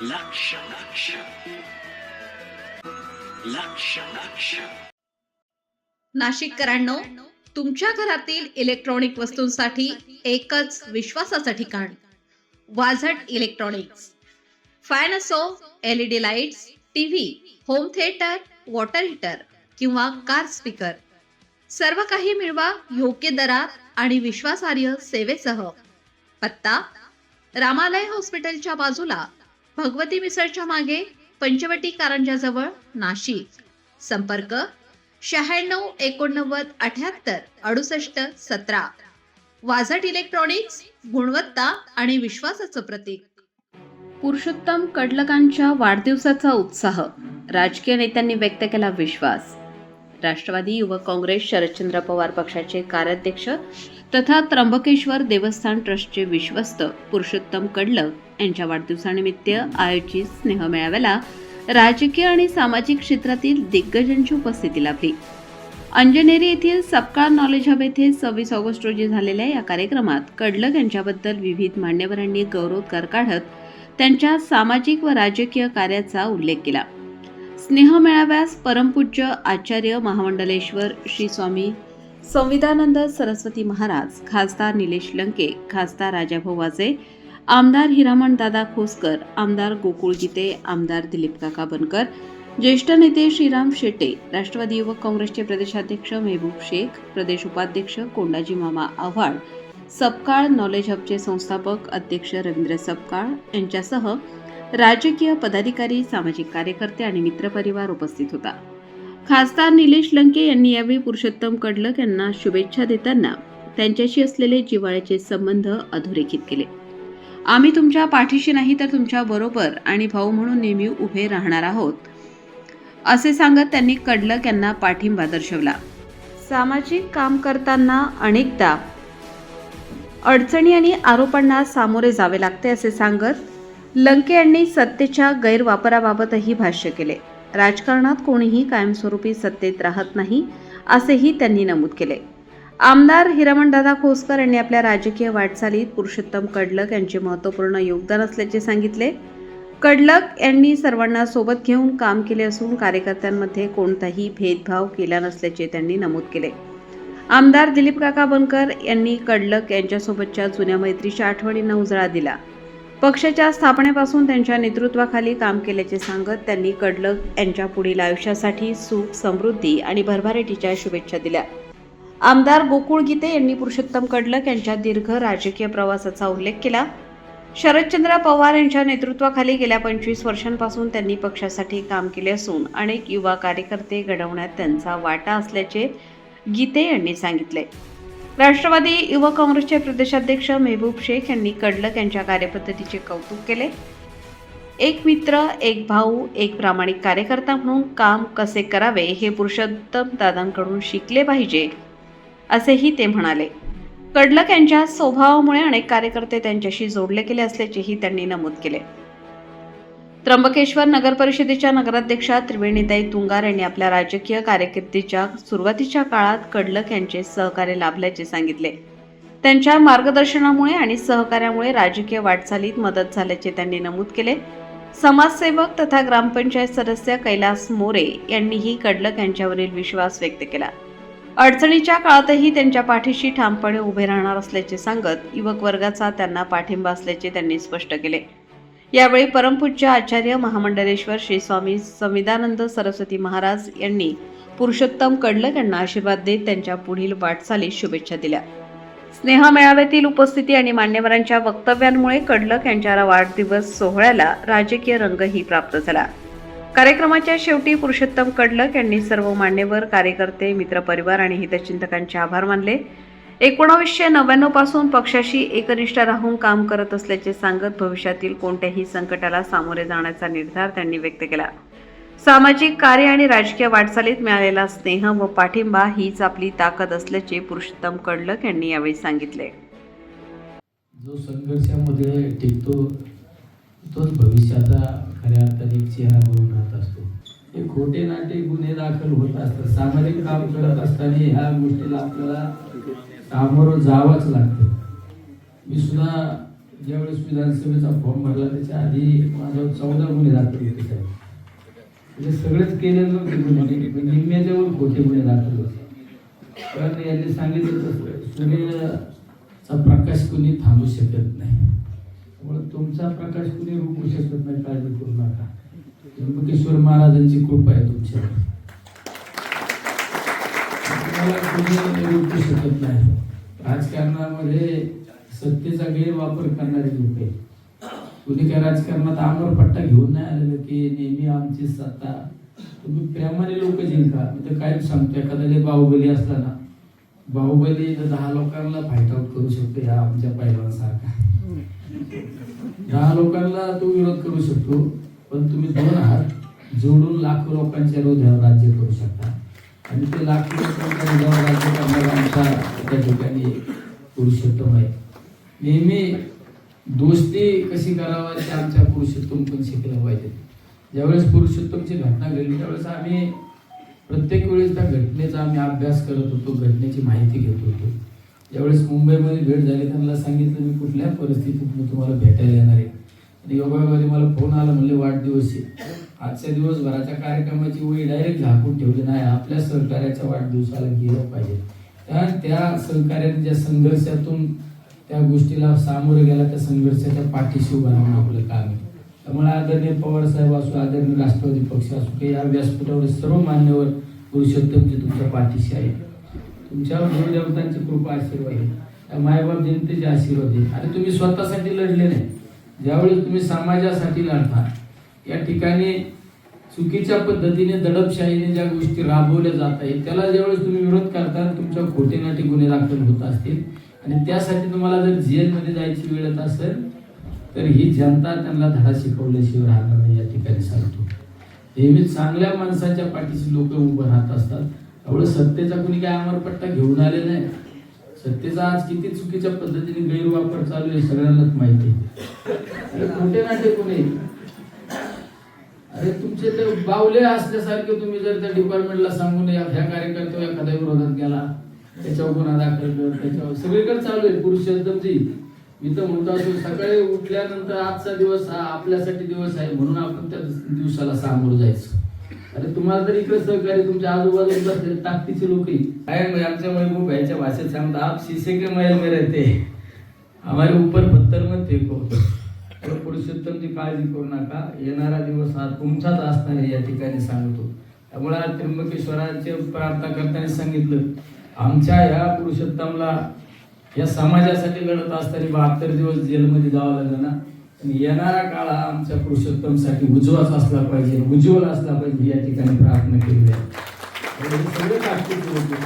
लक्ष लक्ष लक्ष लक्ष नाशिककरांनो, तुमच्या घरातील इलेक्ट्रॉनिक वस्तूंसाठी एकच विश्वासाचं ठिकाण वाझट इलेक्ट्रॉनिक्स. फॅन असो, LED lights, TV, home theatre, water heater किंवा कार स्पीकर, सर्व काही मिळवा योग्य दरात आणि विश्वासार्ह सेवेसह. पत्ता: रामालय हॉस्पिटलच्या बाजूला, भगवती मिसळच्या मागे, पंचवटी कारंजाजवळ, नाशिक. संपर्क: 96 89 78 68 17. वाझट इलेक्ट्रॉनिक्स, गुणवत्ता आणि विश्वासाचं प्रतीक. पुरुषोत्तम कडलकांच्या वाढदिवसाचा उत्साह, राजकीय नेत्यांनी व्यक्त केला विश्वास. राष्ट्रवादी युवक काँग्रेस शरदचंद्र पवार पक्षाचे कार्याध्यक्ष तथा त्र्यंबकेश्वर देवस्थान ट्रस्टचे विश्वस्त पुरुषोत्तम कडलक यांच्या वाढदिवसानिमित्त आयोजित स्नेहमेळाव्याला राजकीय आणि सामाजिक क्षेत्रातील दिग्गजांची उपस्थिती लाभली. अंजनेरी येथील सपकाळ नॉलेज हब येथे 26 ऑगस्ट रोजी झालेल्या या कार्यक्रमात कडलक यांच्याबद्दल विविध मान्यवरांनी गौरवोद्गार काढत त्यांच्या सामाजिक व राजकीय कार्याचा उल्लेख केला. स्नेहमेळाव्यास परमपूज्य आचार्य महामंडलेश्वर श्री स्वामी संविदानंद सरस्वती महाराज, खासदार निलेश लंके, खासदार राजाभाऊ वाजे, आमदार हिरामण दादा खोसकर, आमदार गोकुळ गीते, आमदार दिलीप काका बनकर, ज्येष्ठ नेते श्रीराम शेटे, राष्ट्रवादी युवक काँग्रेसचे प्रदेशाध्यक्ष मेहबूब शेख, प्रदेश उपाध्यक्ष कोंडाजी मामा आव्हाड, सपकाळ नॉलेज हबचे संस्थापक अध्यक्ष रवींद्र सपकाळ यांच्यासह राजकीय पदाधिकारी, सामाजिक कार्यकर्ते आणि मित्रपरिवार उपस्थित होता. खासदार निलेश लंके यांनी यावेळी पुरुषोत्तम कडलक यांना शुभेच्छा देताना त्यांच्याशी असलेले जिव्हाळ्याचे संबंध अधोरेखित केले. आम्ही तुमच्या पाठीशी नाही तर तुमच्या बरोबर आणि भाऊ म्हणून नेहमी उभे राहणार आहोत, असे सांगत त्यांनी कडलक यांना पाठिंबा दर्शवला. सामाजिक काम करताना अनेकदा अडचणी आणि आरोपांना सामोरे जावे लागते असे सांगत लंके यांनी सत्तेच्या गैरवापराबाबतही भाष्य केले. राजकारणात कोणीही कायमस्वरूपी सत्तेत राहत नाही असेही त्यांनी नमूद केले. आमदार हिरामणदादा खोसकर यांनी आपल्या राजकीय वाटचालीत पुरुषोत्तम कडलक यांचे महत्त्वपूर्ण योगदान असल्याचे सांगितले. कडलक यांनी सर्वांना सोबत घेऊन काम केले असून कार्यकर्त्यांमध्ये कोणताही भेदभाव केला नसल्याचे त्यांनी नमूद केले. आमदार दिलीप काका बनकर यांनी कडलक यांच्यासोबतच्या जुन्या मैत्रीच्या आठवणींना उजाळा दिला. पक्षाच्या स्थापनेपासून त्यांच्या नेतृत्वाखाली काम केल्याचे सांगत त्यांनी कडलक यांच्या पुढील आयुष्यासाठी सुख, समृद्धी आणि भरभराटीच्या शुभेच्छा दिल्या. आमदार गोकुळ गीते यांनी पुरुषोत्तम कडलक यांच्या दीर्घ राजकीय प्रवासाचा उल्लेख केला. शरदचंद्र पवार यांच्या नेतृत्वाखाली गेल्या 25 वर्षांपासून त्यांनी पक्षासाठी काम केले असून अनेक युवा कार्यकर्ते घडवण्यात त्यांचा वाटा असल्याचे गीते यांनी सांगितले. राष्ट्रवादी युवक काँग्रेसचे प्रदेशाध्यक्ष मेहबूब शेख यांनी कडलक यांच्या कार्यपद्धतीचे कौतुक केले. एक मित्र, एक भाऊ, एक प्रामाणिक कार्यकर्ता म्हणून काम कसे करावे हे पुरुषोत्तम दादांकडून शिकले पाहिजे असेही ते म्हणाले. कडलक यांच्या स्वभावामुळे अनेक कार्यकर्ते त्यांच्याशी जोडले गेले असल्याचेही त्यांनी नमूद केले. त्र्यंबकेश्वर नगर परिषदेच्या नगराध्यक्षा त्रिवेणीताई तुंगार यांनी आपल्या राजकीय कारकिर्दीच्या सुरुवातीच्या काळात कडलक यांचे सहकार्य लाभल्याचे सांगितले. त्यांच्या मार्गदर्शनामुळे आणि सहकार्यामुळे राजकीय वाटचालीत मदत झाल्याचे त्यांनी नमूद केले. समाजसेवक तथा ग्रामपंचायत सदस्य कैलास मोरे यांनीही कडलक यांच्यावरील विश्वास व्यक्त केला. अडचणीच्या काळातही त्यांच्या पाठीशी ठामपणे उभे राहणार असल्याचे सांगत युवक वर्गाचा त्यांना पाठिंबा असल्याचे त्यांनी स्पष्ट केले. यावेळी परमपूज्य आचार्य महामंडलेश्वर श्री स्वामी संविदानंद सरस्वती महाराज यांनी पुरुषोत्तम कडलक यांना आशीर्वाद देत त्यांच्या पुढील वाटचालीस शुभेच्छा दिल्या. स्नेहमेळाव्यातील उपस्थिती आणि मान्यवरांच्या वक्तव्यांमुळे कडलक यांच्या वाढदिवस सोहळ्याला राजकीय रंगही प्राप्त झाला. कार्यक्रमाच्या शेवटी पुरुषोत्तम कडलक यांनी सर्व मान्यवर, कार्यकर्ते, मित्रपरिवार आणि हितचिंतकांचे आभार मानले. 1999 पासून पक्षाशी एकनिष्ठ राहून काम करत असल्याचे सांगत भविष्यातील कोणत्याही संकटाला सामोरे जाण्याचा निर्धार त्यांनी व्यक्त केला. सामाजिक कार्य आणि राजकीय वाटचालीत मिळालेला स्नेह व पाठिंबा हीच आपली ताकद असल्याचे पुरुषोत्तम कडलक यांनी यावेळी सांगितले. जो संघर्षामध्ये टिकतो तोच भविष्याचा खऱ्या अर्थाने चेहरा बनून राहत असतो. हे खोटे नाटे गुन्हे दाखल होत असतात. सामाजिक काम करत असताना ह्या गोष्टीला आपल्याला सामोरं जावंच लागतं. मी सुद्धा ज्यावेळेस विधानसभेचा फॉर्म भरला त्याच्या आधी माझ्यावर 14 गुन्हे दाखल होते साहेब. म्हणजे सगळेच केलेलं नव्हते गुन्हे, निम्म्याच्यावर खोटे गुन्हे दाखल होते. कारण यांनी सांगितलं तसं सूर्याचा प्रकाश कुणी थांबू शकत नाही, त्यामुळे तुमचा प्रकाश कुणी रोखू शकत नाही, काळजी करू नका. त्र्यंबकेश्वर महाराजांची कृपा आहे तुमच्यावर, तुम्हाला कुणी रोखू शकत नाही. राजकारणामध्ये सत्तेचा गैरवापर करणारे लोक आहेत. कुणी काय राजकारणात आमरपट्टा घेऊन नाही आलेलं की नेहमी आमची सत्ता. तुम्ही प्रेमाने लोक जिंका. मी तर काय सांगतो, एखाद्याला बाहुबली असला ना, बाहुबली 10 लोकांना फाईट आउट करू शकतो, ह्या आमच्या पैलवानसारखा 10 लोकांना तो विरोध करू शकतो. पण तुम्ही 2 हात जोडून लाखो लोकांच्या हृदयावर राज्य करू शकता. आणि ते लाखो लोकांच्या हृदयावर राज्य करणारा आमचा त्या ठिकाणी पुरुषोत्तम आहे. नेहमी दोस्ती कशी करावी ते आमच्या पुरुषोत्तम पण शिकलं पाहिजे. ज्यावेळेस पुरुषोत्तमची घटना घडली त्यावेळेस आम्ही प्रत्येक वेळेस त्या घटनेचा आम्ही अभ्यास करत होतो, घटनेची माहिती घेत होतो. ज्यावेळेस मुंबईमध्ये भेट झाली त्यांना सांगितलं मी कुठल्या परिस्थितीत मी तुम्हाला भेटायला येणार आहे. आणि योगायोगाने मला फोन आला, म्हणले वाढदिवस आहे. आजच्या दिवसभराच्या कार्यक्रमाची वही डायरेक्ट झाकून ठेवली नाही, आपल्या सहकार्याच्या वाढदिवसाला गेलं पाहिजे. त्या सहकार्याने ज्या संघर्षातून त्या गोष्टीला सामोरे गेला, त्या संघर्षाच्या पाठीशी उभं राहून आपलं काम आहे. त्यामुळे आदरणीय पवार साहेब असो, आदरणीय राष्ट्रवादी पक्ष असो, की या व्यासपीठावर सर्व मान्यवर पुरुषोत्तमजी तुमच्या पाठीशी आहे. तुमच्यावर देवदेवतांची कृपा आशीर्वाद आहे, त्या मायबाप जनतेचे आशीर्वाद आहे. आणि तुम्ही स्वतःसाठी लढले नाही. ज्यावेळेस तुम्ही समाजासाठी लढता, या ठिकाणी चुकीच्या पद्धतीने दडपशाहीने ज्या गोष्टी राबवल्या जात आहेत त्याला ज्यावेळेस तुम्ही विरोध करता, तुमच्या खोटेनाटे गुन्हे दाखल होत असतील आणि त्यासाठी तुम्हाला जर जेलमध्ये जायची वेळ येत असेल तर ही जनता त्यांना धडा शिकवल्याशिवाय राहणार नाही. या ठिकाणी सांगतो, नेहमी चांगल्या माणसाच्या पाठीशी लोक उभं राहत असतात. त्यामुळे सत्तेचा कुणी काय अमरपट्टा घेऊन आले नाही. सत्तेचा आज किती चुकीच्या पद्धतीने गैरवापर चालू आहे सगळ्यांनाच माहिती आहे. खोटे नाटे कोणी, अरे तुमचे ते बावले असल्यासारखे तुम्ही जर त्या डिपार्टमेंटला सांगून ह्या कार्यकर्त्यावर एखाद्या विरोधात गेला त्याच्यावर गुन्हा दाखल कर, त्याच्यावर सगळीकडे चालू आहे. पुरुषोत्तमजी मी तर म्हणतो असो, सकाळी उठल्यानंतर आजचा दिवस हा आपल्यासाठी दिवस आहे म्हणून आपण त्या दिवसाला सामोरं जायचं. अरे तुम्हाला तर इकडे सहकारी तुमच्या आजूबाजूला ताकदीचे लोक काय आमच्या महबूब भाईच्या भाषेत सांगतात, आप शीशे के महल में रहते हमारे ऊपर पत्थर मत फेको. पुरुषोत्तमची काळजी करू नका, येणारा दिवस हा तुमचाच असणार आहे या ठिकाणी सांगतो. त्यामुळे आज त्र्यंबकेश्वराचे प्रार्थना करताना सांगितलं, आमच्या ह्या पुरुषोत्तमला या समाजासाठी लढत असताना 72 दिवस जेलमध्ये जावं लागलं ना, आणि येणारा काळ हा आमच्या पुरुषोत्तमसाठी उज्ज्वल असला पाहिजे, उज्ज्वल असला पाहिजे या ठिकाणी प्रार्थना केली आहे. सगळे ताकदीचे लोक,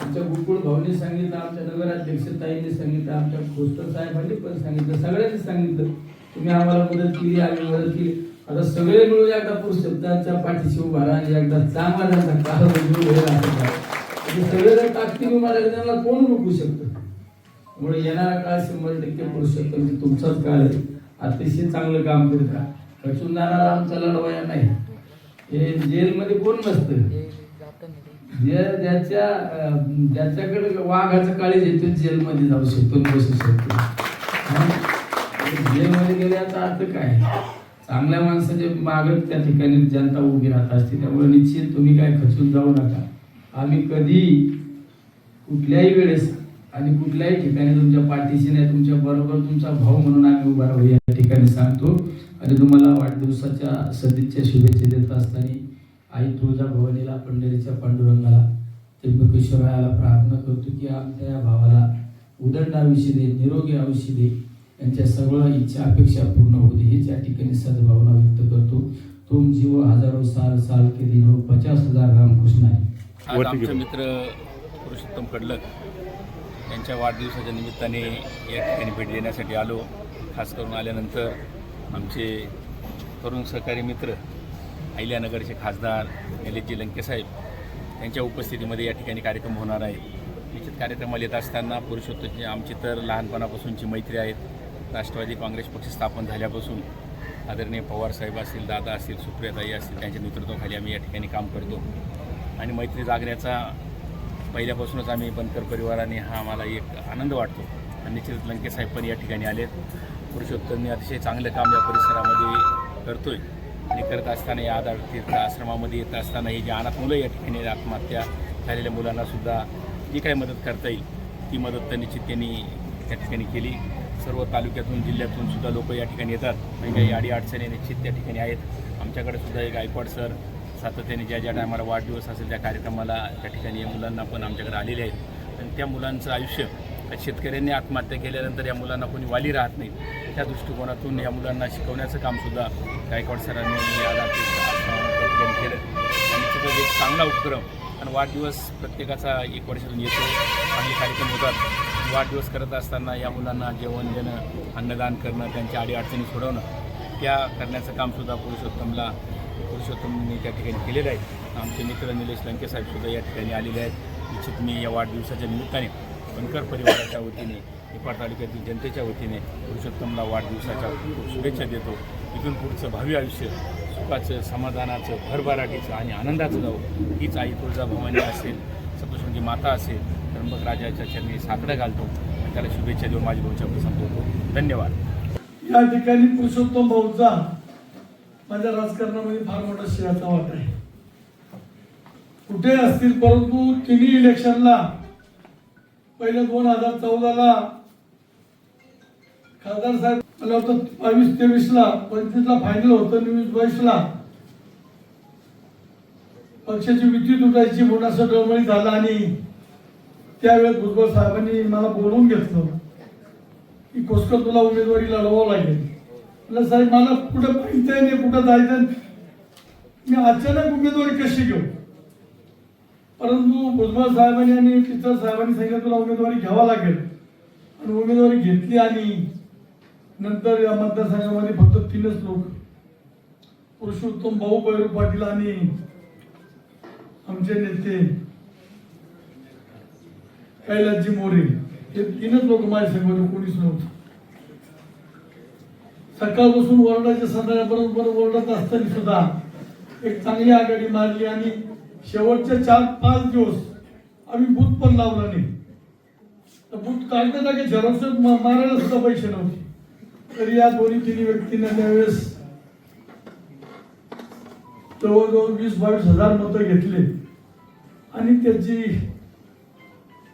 आमच्या गोकुळ भाऊनी सांगितलं, आमच्या नगराध्यक्ष ताईंनी सांगितलं, आमच्या खोस्टर साहेबांनी पण सांगितलं, सगळ्यांनी सांगितलं तुम्ही आम्हाला मदत केली, आम्ही मदत केली. आता सगळे मिळून एकदा पुरुषोत्तमाच्या पाठीशी उभा राहा आणि एकदा चांगला त्यांचा काळ सगळे जर ताकदीने उभा राहिले त्यांना कोण रोखू शकतं. त्यामुळे येणारा काळ 100% पुरुषोत्तमची तुमचाच काळ आहे. अतिशय चांगलं काम करत राहा. खचून जाणारा आमचा लढवाया नाही. हे जेलमध्ये कोण नसतं, ज्याच्याकडे वाघाचं काळीज येतो जेलमध्ये जाऊ शकतो, बसू शकतो. जेलमध्ये गेल्याचा अर्थ काय, चांगल्या माणसाच्या मागत त्या ठिकाणी जनता उभी राहत असते. त्यामुळे निश्चित तुम्ही काय खचून जाऊ नका. आम्ही कधी कुठल्याही वेळेस आणि कुठल्याही ठिकाणी तुमच्या पाठीशी नाही, तुमच्या बरोबर तुमचा भाऊ म्हणून आम्ही उभा राहू या ठिकाणी सांगतो. आणि तुम्हाला वाढदिवसाच्या सदिच्छा शुभेच्छा देत असताना आई तुळजाभवानीला, पंढरीच्या पांडुरंगाला, त्र्यंबकेश्वराला प्रार्थना करतो की आमच्या या भावाला उदंड आयुष्य दे, निरोगी आयुष्य दे, यांच्या सगळ्या इच्छा अपेक्षा पूर्ण होऊ दे. हीच या ठिकाणी सद्भावना व्यक्त करतो. तुम जीव हजारो साल साल के दिन हो 50,000 रामकृष्ण आहे. आज आमचे मित्र पुरुषोत्तम कडलक यांच्या वाढदिवसाच्या निमित्ताने या ठिकाणी भेट देण्यासाठी आलो. खास करून आल्यानंतर आमचे तरुण सहकारी मित्र अहिल्यानगरचे खासदार निलेशजी लंकेसाहेब यांच्या उपस्थितीमध्ये या ठिकाणी कार्यक्रम होणार आहे. निश्चित कार्यक्रमाला येत असताना पुरुषोत्तमची आमची तर लहानपणापासूनची मैत्री आहेत. राष्ट्रवादी काँग्रेस पक्ष स्थापन झाल्यापासून आदरणीय पवार साहेब असतील, दादा असतील, सुप्रियाताई असतील, त्यांच्या नेतृत्वाखाली आम्ही या ठिकाणी काम करतो. आणि मैत्री जागण्याचा पहिल्यापासूनच आम्ही बनकर परिवाराने हा आम्हाला एक आनंद वाटतो. आणि निश्चित लंकेसाहेब पण या ठिकाणी आलेत. पुरुषोत्तमने अतिशय चांगलं काम या परिसरामध्ये करतोय आणि करत असताना या आधार तीर्थ आश्रमामध्ये येत असताना ही जी अनाथ मुलं या ठिकाणी आत्महत्या झालेल्या मुलांनासुद्धा जी काही मदत करता येईल ती मदत तर निश्चित त्यांनी त्या ठिकाणी केली. सर्व तालुक्यातून जिल्ह्यातून सुद्धा लोक या ठिकाणी येतात. काही अडी अडचणी निश्चित त्या ठिकाणी आहेत. आमच्याकडे सुद्धा एक गायकवाड सर सातत्याने ज्या टायमाला वाढदिवस असेल त्या कार्यक्रमाला त्या ठिकाणी या मुलांना पण आमच्याकडे आलेले आहेत आणि त्या मुलांचं आयुष्य शेतकऱ्यांनी आत्महत्या केल्यानंतर या मुलांना कोणी वाली राहत नाही. त्या दृष्टिकोनातून या मुलांना शिकवण्याचं कामसुद्धा गायकवाड सरांनी या त्या ठिकाणी केलं आणि निश्चितच एक चांगला उपक्रम. आणि वाढदिवस प्रत्येकाचा एक वर्षातून येतो, चांगले कार्यक्रम होतात. वाढदिवस करत असताना या मुलांना जेवण देणं, अन्नदान करणं, त्यांच्या अडीअडचणी सोडवणं त्या करण्याचं कामसुद्धा पुरुषोत्तमनी त्या ठिकाणी केलेलं आहे. आमचे मित्र निलेश लंके साहेबसुद्धा या ठिकाणी आलेले आहेत. निश्चित मी या वाढदिवसाच्या निमित्ताने बनकर परिवाराच्या वतीने, निफाड तालुक्यातील जनतेच्या वतीने पुरुषोत्तमला वाढदिवसाच्या खूप शुभेच्छा देतो. इथून पुढचं भावी आयुष्य सुखाचं, समाधानाचं, भरभराटीचं आणि आनंदाचं जावं हीच आई तुळजाभवानी असेल, सप्तशृंगी माता असेल, त्र्यंबक राजाच्या चरणी साकडं घालतो आणि त्याला शुभेच्छा देऊन माझी भाऊच्या संपवतो. धन्यवाद. या ठिकाणी पुरुषोत्तम भाऊचा माझ्या राजकारणामध्ये फार मोठा श्रेयाचा वाटा आहे. कुठे असतील परंतु तिन्ही इलेक्शनला पहिलं 2014ला खासदार साहेब मला होतं 22-23ला, 25ला फायनल होतं, 22-22ला पक्षाची युती तुटायची म्हणून असं डळमळी झाला आणि त्यावेळेस भुजबळ साहेबांनी मला बोलवून घेतलं की कोसकर तुला उमेदवारी लढवावं लागेल. म्हटलं साहेब मला कुठं पाहिजे नाही, कुठं जायचं, मी अचानक उमेदवारी कशी घेऊ. परंतु भुजबळ साहेबांनी आणि टीचर साहेबांनी सांगितलं तुला उमेदवारी घ्यावा लागेल आणि उमेदवारी घेतली. आणि नंतर या मतदारसंघामध्ये फक्त 3च लोक, पुरुषोत्तम भाऊ बैरू पाटील आणि आमचे नेते कैलासजी मोरे, हे 3च लोक माझ्या संघामध्ये कोणीच नव्हतं. सकाळपासून ओरडायच्या संध्याकाळपर्यंत ओरडत असताना सुद्धा एक चांगली आघाडी मारली आणि शेवटचे 4-5 दिवस आम्ही बूथ पण लावला नाही. तर बूथ काढण्याचा की झेरॉक्स मारायला सुद्धा पैसे नव्हते. तरी या दोन्ही-तिन्ही व्यक्तींना त्यावेळेस जवळजवळ 20-22 हजार मतं घेतले आणि त्याची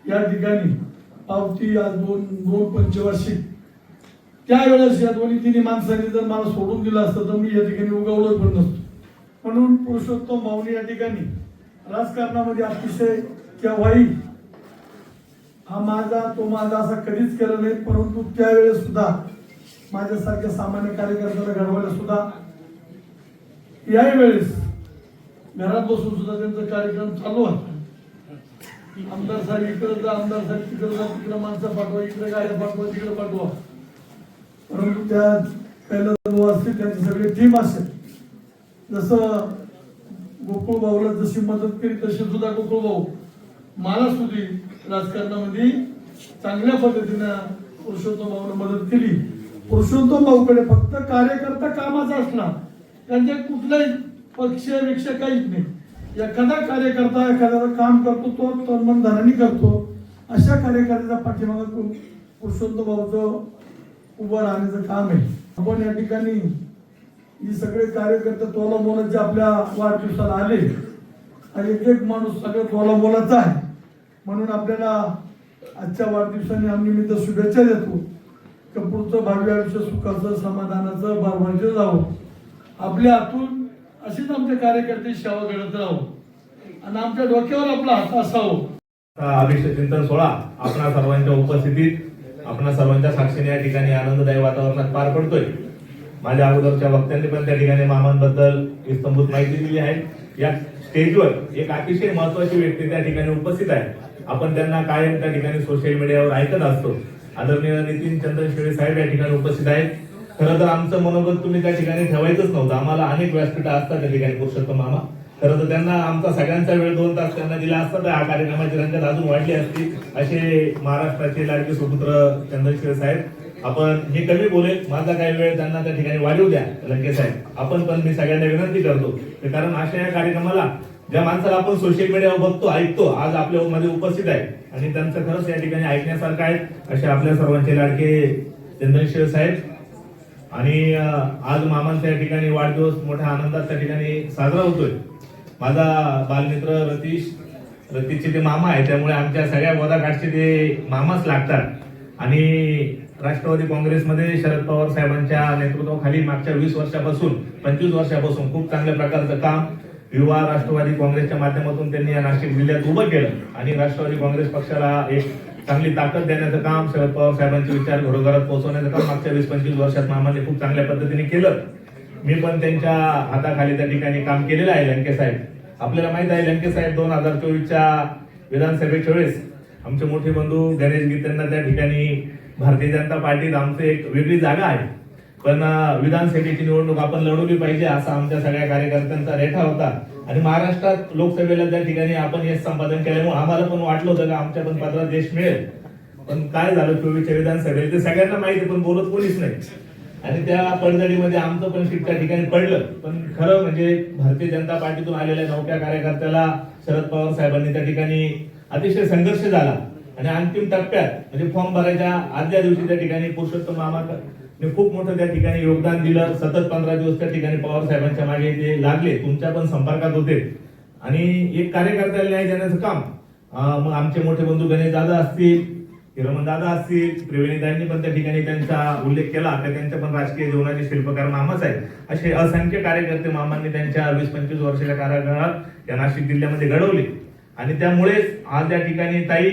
या ठिकाणी पावती आज 2 पंचवार्षिक. त्यावेळेस या दोन्ही-तिन्ही माणसांनी जर मला सोडून दिलं असतं तर मी या ठिकाणी उगवलं पण नसतो. म्हणून पुरुषोत्तम भाऊनी या ठिकाणी राजकारणामध्ये अतिशय केव्हाही हा माझा तो माझा असा कधीच केला नाही. परंतु त्यावेळेस सुद्धा माझ्यासारख्या सामान्य कार्यकर्त्याला घडवायला सुद्धा यावेळेस घरात बसून सुद्धा त्यांचा कार्यक्रम चालू होता. आमदार साहेब इकडे जा, आमदार साहेब तिकडे जा, तिकडे माणसं पाठवा, इकडे गाड्या पाठवा, तिकडे पाठवा. परंतु त्या कैलास असतील त्यांची सगळी टीम असेल. जसं गोकुळ भाऊला जशी मदत केली तशी सुद्धा गोकुळ भाऊ मला सुद्धा राजकारणामध्ये चांगल्या पद्धतीनं पुरुषोत्तम भाऊने मदत केली. पुरुषोत्तम भाऊकडे फक्त कार्यकर्ता कामाचा असला, त्यांच्या कुठलाही पक्ष विक्ष काहीच नाही. एखादा कार्यकर्ता एखाद्याचं काम करतो तो तन धनाने करतो. अशा कार्यकर्त्याच्या पाठीमागे पुरुषोत्तम भाऊचं उभं राहण्याचं काम आहे. आपण या ठिकाणी ही सगळे कार्यकर्ते तोला मोलाचे आपल्या वाढदिवसाला आले आणि एक माणूस सगळं तोला मोलाचा आहे. म्हणून आपल्याला आजच्या वाढदिवसाने आम्ही शुभेच्छा देतो की पुढचं भावी आयुष्य सुखाचं, समाधानाचं, भरभराटीचं जावं. आपल्या हातून अशीच आमच्या कार्यकर्ते सेवा घडत राहावं आणि आमच्या डोक्यावर आपला हात असावं. अभिष्ट चिंतन सोहळा आपणा सर्वांच्या उपस्थितीत, आपणा सर्वांच्या साक्षीने या ठिकाणी आनंददायी वातावरणात पार पडतोय. माझ्या अगोदरच्या वक्त्यांनी पण त्या ठिकाणी मामांबद्दल इस्तंभूत माहिती दिली आहे. या स्टेजवर एक अतिशय महत्वाची व्यक्ती त्या ठिकाणी उपस्थित आहे. आपण त्यांना कायम त्या ठिकाणी सोशल मीडियावर ऐकत असतो. आदरणीय नितीन चंद्र शेळे साहेब या ठिकाणी उपस्थित आहेत. खरं तर आमचं मनोगत तुम्ही त्या ठिकाणी ठेवायचंच नव्हतं. आम्हाला अनेक व्यासपीठं असतात त्या ठिकाणी पुरुषोत्तम मामा. खरं तर त्यांना आमचा सगळ्यांचा वेळ 2 तास त्यांना दिला असता तर हा कार्यक्रमाची रंगत अजून वाढली असती. असे महाराष्ट्राचे लाडके सुपुत्र चंद्रशेखर साहेब, आपण हे कमी बोलेल, माझा काही वेळ त्यांना त्या ठिकाणी वाढवू द्या लंके साहेब. आपण पण मी सगळ्यांना विनंती करतो कारण अशा या कार्यक्रमाला ज्या माणसाला आपण सोशल मीडियावर बघतो, ऐकतो, आज आपल्या मध्ये उपस्थित आहे आणि त्यांचं खरंच या ठिकाणी ऐकण्यासारखं आहे. असे आपल्या सर्वांचे लाडके चंद्रशेखर साहेब आणि आज मामांचा या ठिकाणी वाढदिवस मोठ्या आनंदात त्या ठिकाणी साजरा होतोय. माझा बालमित्र रतीशचे ते मामा आहे, त्यामुळे आमच्या सगळ्या गोदाकाठचे ते मामाच लागतात. आणि राष्ट्रवादी काँग्रेसमध्ये शरद पवार साहेबांच्या नेतृत्वाखाली मागच्या 20 वर्षापासून 25 वर्षापासून खूप चांगल्या प्रकारचं काम युवा राष्ट्रवादी काँग्रेसच्या माध्यमातून त्यांनी या नाशिक जिल्ह्यात उभं केलं. आणि राष्ट्रवादी काँग्रेस पक्षाला एक चांगली ताकद देण्याचं काम, शरद पवार साहेबांचे विचार घरोघरात पोहोचवण्याचं काम मागच्या 20-25 वर्षात मामांनी खूप चांगल्या पद्धतीने केलं. मी पण त्यांच्या हाताखाली त्या ठिकाणी काम केलेलं आहे. लंके साहेब, आपल्याला माहित आहे लंके साहेब 2024च्या विधानसभेच्या वेळेस आमचे मोठे बंधू गणेश गीतेंना त्या ठिकाणी भारतीय जनता पार्टीत आमचं एक वेगळी जागा आहे, पण विधानसभेची निवडणूक आपण लढवली पाहिजे असा आमच्या सगळ्या कार्यकर्त्यांचा रेठा होता. आणि महाराष्ट्रात लोकसभेला त्या ठिकाणी आपण यश संपादन केल्यामुळे आम्हाला पण वाटलं होतं की आमच्या पण पदरात यश मिळेल. पण काय झालं 24च्या विधानसभेला ते सगळ्यांना माहिती, पण बोलत कोणीच नाही. आणि त्या पडझडीमध्ये आमचं पण सीट त्या ठिकाणी पडलं. पण खरं म्हणजे भारतीय जनता पार्टीतून आलेल्या नौक्या कार्यकर्त्याला शरद पवार साहेबांनी त्या ठिकाणी अतिशय संघर्ष झाला. आणि अंतिम टप्प्यात म्हणजे फॉर्म भरायच्या आदल्या दिवशी त्या ठिकाणी पुरुषोत्तम मामाने खूप मोठं त्या ठिकाणी योगदान दिलं. सतत 15 दिवस त्या ठिकाणी पवार साहेबांच्या मागे ते लागले, तुमच्या पण संपर्कात होते. आणि एक कार्यकर्त्याला न्याय देण्याचं काम मग आमचे मोठे बंधू गणेश दादा असतील, हिरमन दादा असतील, त्रिवेणीदांनी पण त्या ठिकाणी त्यांचा उल्लेख केला. त्यांच्या पण राजकीय जीवनाचे शिल्पकार मामाच आहेत. असे असंख्य कार्यकर्ते मामांनी त्यांच्या 20-25 वर्षाच्या कार्यकाळात या नाशिक जिल्ह्यामध्ये घडवले. आणि त्यामुळेच आज त्या ठिकाणी ताई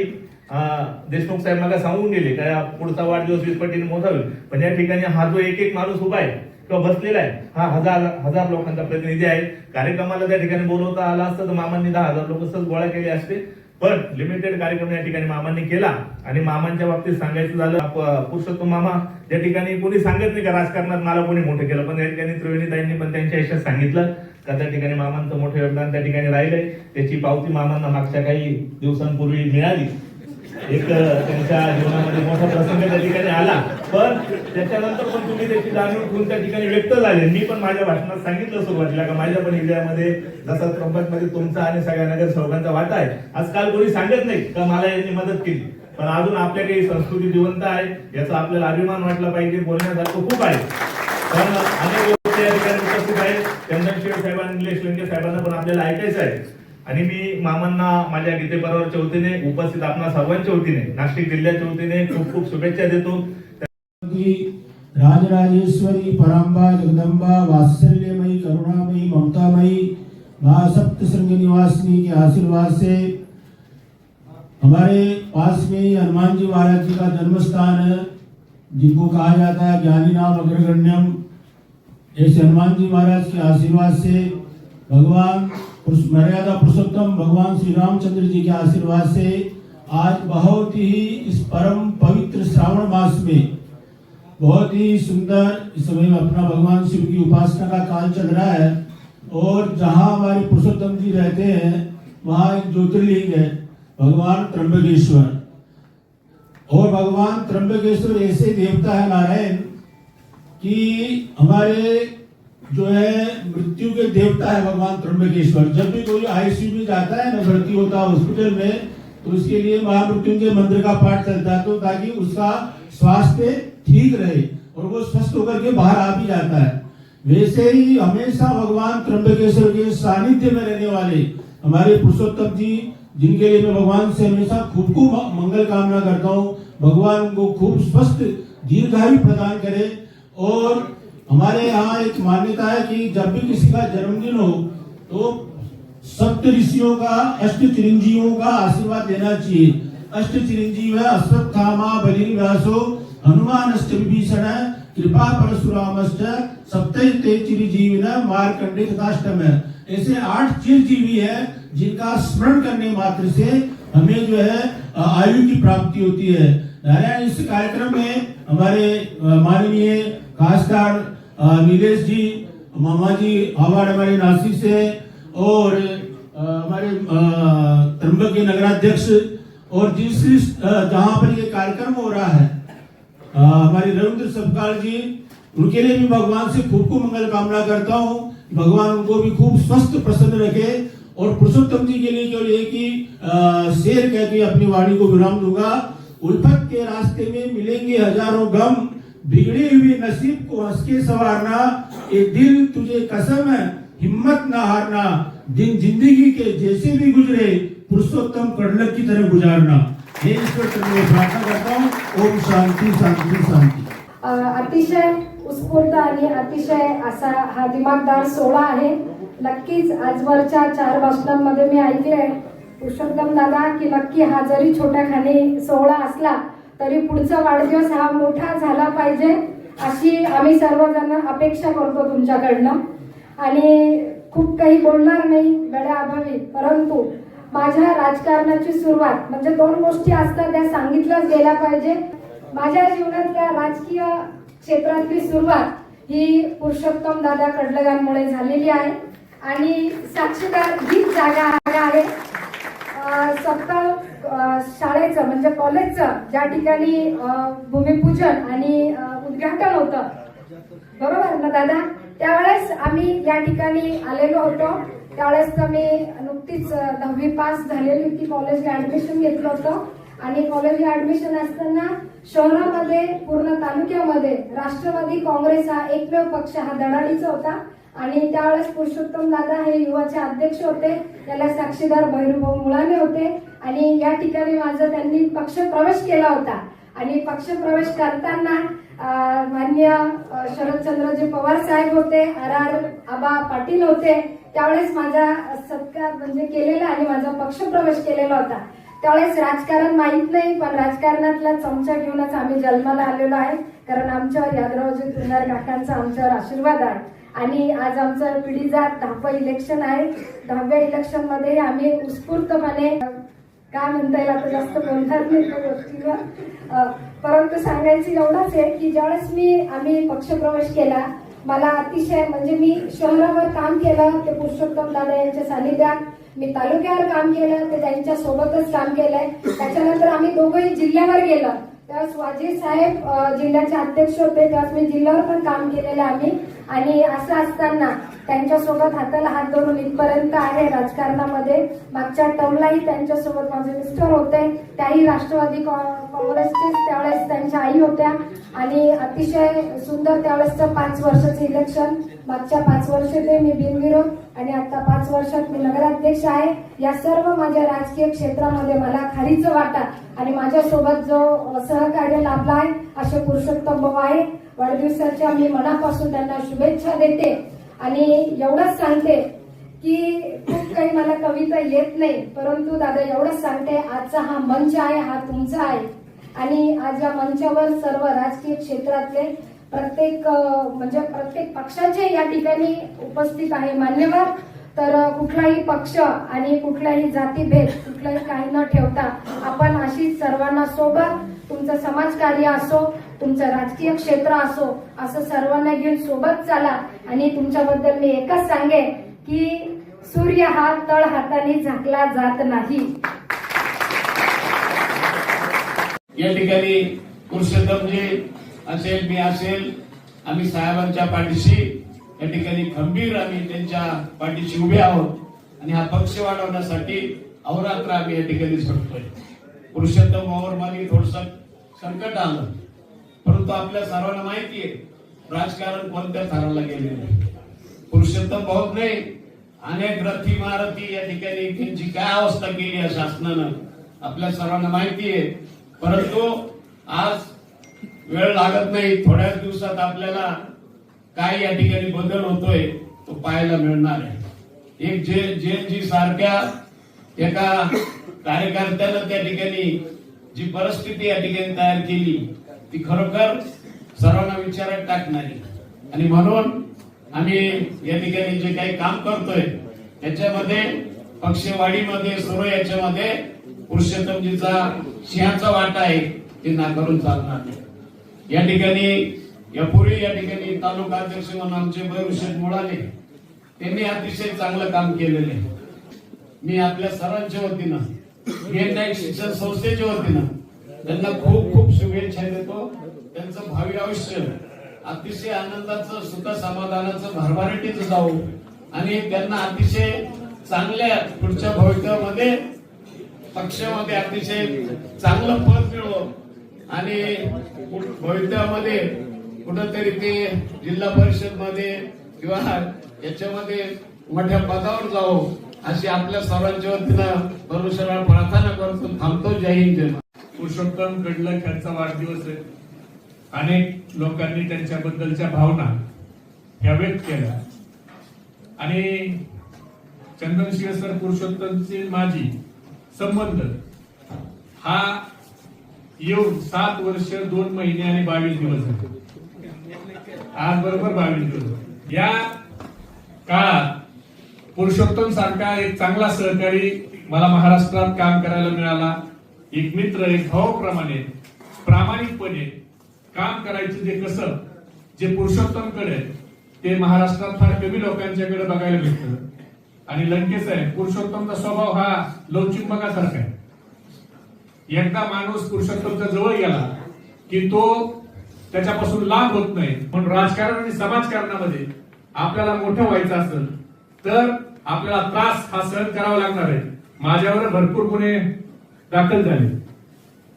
देशमुख साहेब मला सांगून गेले का पुढचा वाढदिवस 20 पटीने मोठा होईल. पण या ठिकाणी हा जो एक माणूस उभा आहे किंवा बसलेला आहे, हा हजार लोकांचा प्रतिनिधी आहे. कार्यक्रमाला त्या ठिकाणी बोलवता आला असतं तर मामांनी 10,000 लोक सहज गोळा केले असते. पण लिमिटेड कार्यक्रम या ठिकाणी मामांनी केला. आणि मामांच्या बाबतीत सांगायचं झालं, पुरुषोत्तम मामा या ठिकाणी कोणी सांगत नाही का राजकारणात मला कोणी मोठं केलं, पण या ठिकाणी त्रिवेणीताईंनी पण त्यांच्या यशात सांगितलं का त्या ठिकाणी मामांचं मोठं योगदान त्या ठिकाणी राहिलंय. त्याची पावती मामांना मागच्या काही दिवसांपूर्वी मिळाली. एक त्यांच्या जीवनामध्ये मोठा प्रसंग त्या ठिकाणी आला, पण त्याच्यानंतर पण तुम्ही त्याची जाणीव ठेवून त्या ठिकाणी व्यक्त झाले. मी पण माझ्या भाषणात सांगितलं सुरुवातीला का माझ्या पण विजयामध्ये जसा त्र्यंबकमध्ये तुमचा आणि सगळ्या नगर सेवकांचा वाटा आहे. आजकाल कोणी सांगत नाही का मला यांनी मदत केली, पण अजून आपल्या काही संस्कृती जिवंत आहे, याचा आपल्याला अभिमान वाटला पाहिजे. बोलण्यासारखं खूप आहे. पण अनेक लोक या ठिकाणी उपस्थित आहेत. चंदन शेठ साहेबांना, निलेश लंके साहेबांना पण आपल्याला ऐकायचं आहे. आणि मी मामांना माझ्या गीतेबरोबरच्या वतीने, उपस्थित आपणा सर्वांच्या वतीने, नाशिक जिल्ह्याच्या वतीने खूप खूप शुभेच्छा देतो. राजराजेश्वरी परांबा जगदम्बा वात्सल्यमयी करुणामयी ममतामयी मां सप्तशृंग निवासिनी के आशीर्वाद से हमारे पास में हनुमान जी महाराज जी का जन्म स्थान है, जिनको कहा जाता है ज्ञानी नाम अग्रगण्यम। ऐसे हनुमान जी महाराज के आशीर्वाद से, भगवान मर्यादा पुरुषोत्तम भगवान श्री रामचंद्र जी के आशीर्वाद से आज बहुत ही इस परम पवित्र श्रावण मास में बहुत ही सुंदर इस समय में अपना भगवान शिव की उपासना का काल चल रहा है। और जहाँ हमारे पुरुषोत्तम जी रहते हैं वहाँ एक ज्योतिर्लिंग है भगवान त्र्यंबकेश्वर। और भगवान त्र्यंबकेश्वर ऐसे देवता है नारायण कि हमारे जो है मृत्यु के देवता है भगवान त्र्यंबकेश्वर। जब भी कोई आईसीयू में जाता है ना, भर्ती होता है हॉस्पिटल में, तो उसके लिए महामृत्युंजय मंत्र का पाठ चलता है, तो ताकि उसका स्वास्थ्य ठीक रहे और वो स्वस्थ होकर के बाहर आ भी जाता है। वैसे ही हमेशा भगवान त्र्यंबकेश्वर के सानिध्य में रहने वाले हमारे पुरुषोत्तम जी, जिनके लिए मैं भगवान से हमेशा खूब खूब मंगल कामना करता हूँ, भगवान उनको खूब स्वस्थ दीर्घायु प्रदान करे। और हमारे यहाँ एक मान्यता है कि जब भी किसी का जन्मदिन हो तो सप्त ऋषियों का, अष्ट चिरंजीवियों का आशीर्वाद लेना चाहिए। अष्ट चिरंजीव अश्वत्थामा बलिर्व्यासो हनुमानश्च विभीषण कृपा परशुरामश्च सप्तैते चिरंजीविन मार्कंडे तथाष्टम। ऐसे 8 चिरंजीवी है जिनका स्मरण करने मात्र से हमें जो है आयु की प्राप्ति होती है। नारायण, इस कार्यक्रम में हमारे माननीय खासकर नीलेश जी, मामा जी अवार्ड हमारे नासिक से, और हमारे त्र्यंबक के नगराध्यक्ष, और जिस जहाँ पर ये कार्यक्रम हो रहा है हमारे रविंद्र सबकाल जी, उनके लिए भी भगवान से खूब खूब मंगल कामना करता हूँ। भगवान उनको भी खूब स्वस्थ प्रसन्न रखे। और पुरुषोत्तम जी के लिए केवल एक ही शेर कह के अपनी वाणी को विराम दूंगा। उल्फत के रास्ते में मिलेंगे हजारों गम, बिगड़ी हुई नसीब को हंस के संवारना, ये दिल तुझे कसम है हिम्मत न हारना, दिन जिंदगी के जैसे भी गुजरे पुरुषोत्तम कडलक की तरह गुजारना। हे ईश्वर चरणी प्रार्थना करता हूँ। ओम शांती शांती शांती। अतिशय उत्स्फूर्त आणि अतिशय असा हा दिमागदार सोहळा आहे। नक्कीच आजवरच्या 4 भाषणांमध्ये मी ऐकले पुरुषोत्तम दादा की नक्की हा जरी छोट्या खाणी सोहळा असला तरी पुढचा वाढदिवस हा मोठा झाला पाहिजे अशी आम्ही सर्वजण अपेक्षा करतो तुमच्याकडनं। आणि खूप काही बोलणार नाही वेळाअभावी, परंतु माझ्या राजकारणाची सुरुवात म्हणजे 2 गोष्टी असतात त्या सांगितल्याच गेल्या पाहिजे। माझ्या जीवनातल्या राजकीय क्षेत्रातली सुरुवात ही पुरुषोत्तम दादा कडलगांमुळे झालेली आहे आणि साक्षीदार हीच जागा आहे। सप्ताह शाळेचं म्हणजे कॉलेजचं ज्या ठिकाणी भूमिपूजन आणि उद्घाटन होतं, बरोबर ना दादा, त्यावेळेस आम्ही या ठिकाणी आलेलो होतो। त्यावेळेस तर मी नुकतीच 10वी पास झालेली होती, कॉलेजला ऍडमिशन घेतलं होतं आणि कॉलेजला ऍडमिशन असताना शहरामध्ये पूर्ण तालुक्यामध्ये राष्ट्रवादी काँग्रेस हा एकमेव पक्ष हा धडाडीचा होता आणि त्यावेळेस पुरुषोत्तम दादा हे युवाचे अध्यक्ष होते, त्याला साक्षीदार भैरूभाऊ मुळाने होते आणि या ठिकाणी माझा त्यांनी पक्ष प्रवेश केला होता आणि पक्ष प्रवेश करताना माननीय शरदचंद्रजी पवार साहेब होते, आर आबा पाटील होते, त्यावेळेस माझा सत्कार म्हणजे केलेला आणि माझा पक्ष प्रवेश केलेला होता। त्यावेळेस राजकारण माहित नाही, पण राजकारणातला चमचा घेऊनच आम्ही जन्माला आलेलो आहे, कारण आमच्यावर यादवरावजी तुंगार काकांचा आमच्यावर आशीर्वाद आहे। आणि आज आमचं पिढीजात 10वे इलेक्शन आहे। 10व्या इलेक्शन मध्ये आम्ही उत्स्फूर्तपणे काय म्हणता येईल आता जास्त बोलणार नाही त्या गोष्टीवर, परंतु सांगायचं एवढंच आहे की ज्यावेळेस आम्ही पक्षप्रवेश केला मला अतिशय म्हणजे मी शहरावर काम केलं ते पुरुषोत्तम दादा यांच्या सानिध्यात, मी तालुक्यावर काम केलं ते त्यांच्या सोबतच काम केलंय। त्याच्यानंतर आम्ही दोघंही जिल्ह्यावर गेलो, त्यावेळेस वाजे साहेब जिल्ह्याचे अध्यक्ष होते, त्यावेळेस मी जिल्ह्यावर पण काम केलेलं आम्ही आणि असं असताना त्यांच्यासोबत हाताला हात धरून इथपर्यंत आहे राजकारणामध्ये। मागच्या टर्मलाही त्यांच्यासोबत माझे मिस्टर होते, त्याही राष्ट्रवादी काँग्रेसचे त्यावेळेस त्यांच्या आई होत्या आणि अतिशय सुंदर त्यावेळेसचं 5 वर्षाचं इलेक्शन, मागच्या 5 वर्ष ते मी बिनविरोध आणि आता 5 वर्षात मी नगराध्यक्ष आहे। या सर्व माझ्या राजकीय क्षेत्रामध्ये मला खारीचं वाटा आणि माझ्यासोबत जो सहकार्य लाभला आहे असे पुरुषोत्तम भाऊ आहे। वाढदिवसाच्या मी मनापासून त्यांना शुभेच्छा देते आणि एवढंच सांगते की खूप काही मला कविता येत नाही, परंतु दादा एवढंच सांगते आजचा हा मंच आहे हा तुमचा आहे आणि आज या मंचावर सर्व राजकीय क्षेत्रातले प्रत्येक पक्षाचे या ठिकाणी उपस्थित आहे मान्यवर। तर कुठलाही पक्ष आणि कुठलाही जातीभेद कुठलाही काही न ठेवता आपण अशीच सर्वांना सोबत तुमचं समाजकार्य असो तुमचं राजकीय क्षेत्र असो असं सर्वांना घेऊन सोबत चाला। आणि तुमच्याबद्दल मी एकच सांगेन की सूर्य हा तळ हाताने झाकला जात नाही। या ठिकाणी पुरुषोत्तमजी असेल मी असेल आम्ही साहेबांच्या पाठीशी या ठिकाणी खंबीर आम्ही त्यांच्या पाठीशी उभे आहोत आणि हा पक्ष वाढवण्यासाठी अहोरात्र आम्ही या ठिकाणी झटतोय। पुरुषोत्तम मध्ये थोडस संकट आलं, परंतु आपल्या सर्वांना माहिती आहे राजकारण कोणत्या थराला गेलेलं आहे। पुरुषोत्तम भाऊ नाही अनेक रथी महारथी या ठिकाणी त्यांची काय अवस्था केली आहे शासनानं आपल्या सर्वांना माहिती आहे, परंतु आज वेळ लागत नाही, थोड्याच दिवसात आपल्याला काय या ठिकाणी बदल होतोय तो पाहायला मिळणार आहे। एक जी सारख्या एका कार्यकर्त्यानं त्या ठिकाणी जी परिस्थिती या ठिकाणी तयार केली ती खरोखर सर्वांना विचारात टाकणारी आणि म्हणून आम्ही या ठिकाणी जे काही काम करतोय त्याच्यामध्ये पक्षवाढीमध्ये सर्व याच्यामध्ये पुरुषोत्तमजीचा सिंहाचा वाटा आहे ते नाकारून चालणार नाही। या ठिकाणी यापूर्वी या ठिकाणी तालुका अध्यक्ष म्हणून आमचे भैरूशेठ मुळाने त्यांनी अतिशय चांगलं काम केलेलं आहे। मी आपल्या सर्वांच्या वतीनं नाईक शिक्षण संस्थेच्या वतीनं त्यांना खूप खूप शुभेच्छा देतो। त्यांचं भावी आयुष्य अतिशय आनंदाचं सुख समाधानाचं भरभराटीचं जाऊ आणि त्यांना अतिशय चांगल्या पुढच्या भविष्यामध्ये पक्षामध्ये अतिशय चांगलं पद मिळो आणि भविष्यामध्ये कुठंतरी ते जिल्हा परिषद मध्ये किंवा याच्यामध्ये मोठ्या पदावर जावो अशी आपल्या सर्वांच्या वतीनं परमेश्वराला प्रार्थना करतो. थांबतो. जय हिंद, जय महाराष्ट्र. पुरुषोत्तम कडलक यांचा वाढदिवस आहे. अनेक लोकांनी त्यांच्याबद्दलच्या भावना ह्या व्यक्त केल्या आणि चंदनशिवे सर पुरुषोत्तमचे माझी संबंध हा येऊन 7 वर्ष 2 महिने आणि 22 दिवस झाले. आज बरोबर 22 दिवस. या काळात पुरुषोत्तम सारखा एक चांगला सहकारी मला महाराष्ट्रात काम करायला मिळाला. एक मित्र, एक भावाप्रमाणे प्रामाणिकपणे काम करायचं जे कसं जे पुरुषोत्तमकडे ते महाराष्ट्रात फार कमी लोकांच्याकडे बघायला मिळतं. आणि लंके साहेब, पुरुषोत्तमचा स्वभाव हा लवचिंबकासारखा आहे. एकदा माणूस पुरुषोत्तमच्या जवळ गेला की तो त्याच्यापासून लांब होत नाही. पण राजकारण आणि समाजकारणामध्ये आपल्याला मोठं व्हायचं असेल तर आपल्याला त्रास हा सहन करावा लागणार आहे. माझ्यावर भरपूर गुन्हे दाखल झाले,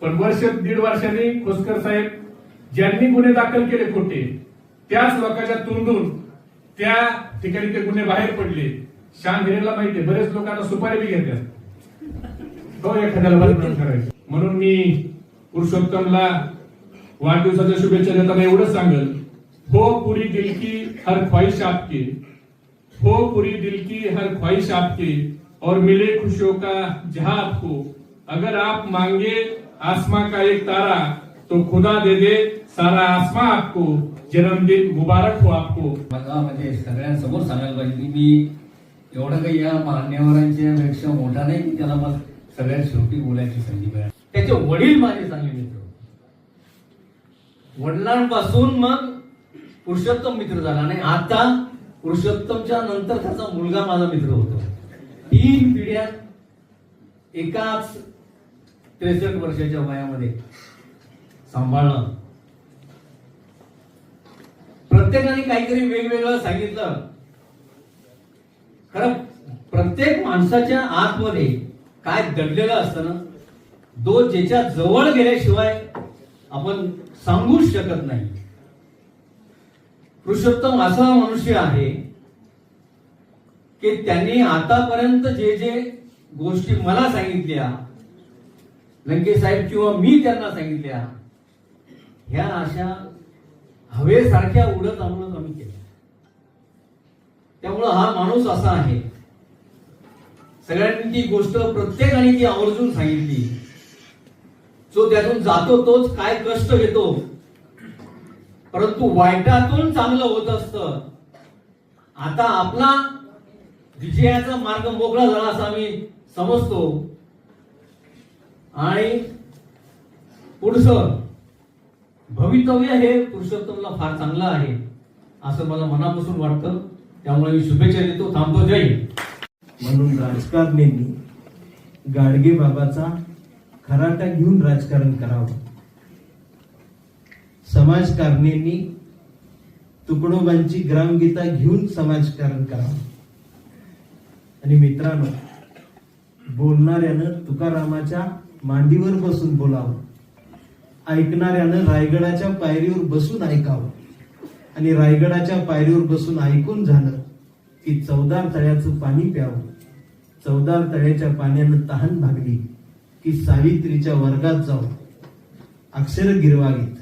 पण 1.5 वर्षांनी खोसकर साहेब ज्यांनी गुन्हे दाखल केले खोटे त्याच लोकांच्या तोंडून त्या ठिकाणी ते गुन्हे बाहेर पडले. श्याम हिरेला माहितीये, बरेच लोकांना सुपारी बी घेतात तो एखाद्याला बदनाम करायचं. म्हणून मी पुरुषोत्तमला वाढदिवसाच्या शुभेच्छा देताना एवढंच सांगेल, हो पूरी दिल की हर ख्वाहिश आपकी, हो पूरी दिल की हर ख्वाहिश आपकी और मिले खुशियों का जहां आपको. अगर आप मांगे आसमां का एक तारा तो खुदा दे दे सारा आसमां आपको. जन्मदिन मुबारक हो आपको. मला म्हणजे सगळ्यांसमोर सांगायला पाहिजे की मी एवढं काही या मान्यवरांच्या पेक्षा मोठा नाही की त्याला मग सगळ्यात शेवटी बोलायची संधी मिळाली. त्याचे वडील माझे चांगले मित्र, वडिलांपासून मग पुरुषोत्तम मित्र झाला आणि आता पुरुषोत्तमच्या नंतर त्याचा मुलगा माझा मित्र होतो. 3 पिढ्या एकाच 63 वर्षाच्या वयामध्ये सांभाळणं. प्रत्येकाने काहीतरी वेगवेगळं सांगितलं. खरं प्रत्येक माणसाच्या आतमध्ये काय दडलेलं असतं ना, तो ज्याच्या जवळ गेल्याशिवाय आपण सांगूच शकत नाही. पुरुषोत्तम असा मनुष्य आहे की त्यांनी आतापर्यंत जे जे गोष्टी मला सांगितल्या, लंके साहेब किंवा मी त्यांना सांगितल्या, ह्या अशा हवेसारख्या उडत आम्हाला आम्ही केल्या. त्यामुळं हा माणूस असा आहे. सगळ्यांनी ती गोष्ट प्रत्येकाने ती आवर्जून सांगितली. जो त्यातून जातो तोच काय कष्ट घेतो, परंतु वाईटातून चांगलं होत असतं. आता आपला विजयाचा मार्ग मोकळा झाला असा आम्ही समजतो आणि पुढचं भवितव्य हे पुरुषोत्तमला फार चांगलं आहे असं मला मनापासून वाटतं. त्यामुळे मी शुभेच्छा देतो. थांबतो. जय हिंद. म्हणून राजकारण्यांनी गाडगे बाबाचा खराटा घेऊन राजकारण करावं. समाजकारण्यांनी तुकडोबांची ग्रामगीता घेऊन समाजकारण करावं. आणि मित्रांनो, बोलणाऱ्यानं तुकारामाच्या मांडीवर बसून बोलावं, ऐकणाऱ्यानं रायगडाच्या पायरीवर बसून ऐकावं. आणि रायगडाच्या पायरीवर बसून ऐकून झालं की 14 तळ्याचं पाणी प्यावं. 14 तळ्याच्या पाण्यानं तहान भागली की सावित्रीच्या वर्गात जाऊन अक्षर गिरवावीत.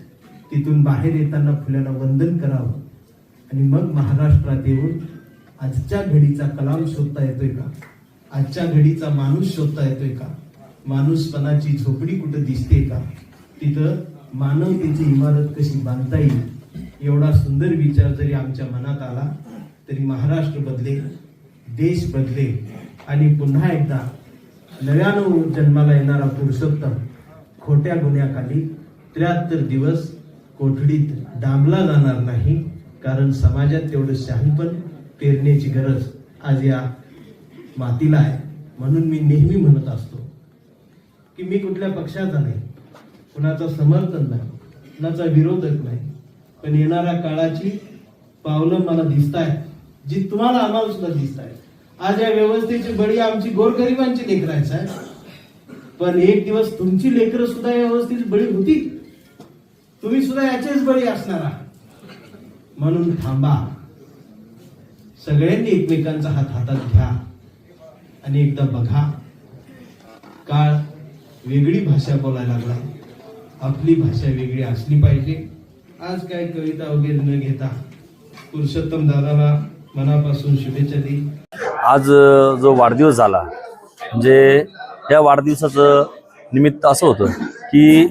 तिथून बाहेर येताना फुल्याला वंदन करावं. आणि मग महाराष्ट्रात येऊन आजच्या घडीचा कलाम शोधता येतोय का, आजच्या घडीचा माणूस शोधता येतोय का, माणूसपणाची झोपडी कुठं दिसते का, तिथं मानवतेची इमारत कशी बांधता येईल, एवढा सुंदर विचार जरी आमच्या मनात आला तरी महाराष्ट्र बदलेल, देश बदलेल. आणि पुन्हा एकदा नव्यानं जन्माला येणारा पुरुषोत्तम खोट्या गुन्ह्याखाली 73 दिवस कोठडीत डांबला जाणार नाही. कारण समाजात तेवढं शहाणपण पेरण्याची गरज आज या मातीला आहे. म्हणून मी नेहमी म्हणत असतो की मी कुठल्या पक्षाचा नाही, कुणाचा समर्थन नाही, कुणाचा विरोधक नाही, पण येणाऱ्या काळाची पावलं मला दिसत आहेत, जी तुम्हाला आम्हाला सुद्धा दिसत आहेत. आज या व्यवस्थेची बळी आमची गोरगरिबांची लेकरायचं आहे, पण एक दिवस तुमची लेकरं सुद्धा या व्यवस्थेची बळी होती. तुम्ही सुद्धा याचेच बळी असणार आहात. म्हणून थांबा, सगळ्यांनी एकमेकांचा हात हातात घ्या आणि एकदा बघा, काळ वेगळी भाषा बोलायला लागला, आपली भाषा वेगळी असली पाहिजे. आज काय कविता वगैरे न घेता पुरुषोत्तम दादाला मनापासून शुभेच्छा देईल. आज जो वाढदिवस झाला, म्हणजे या वाढदिवसाचं निमित्त असं होतं की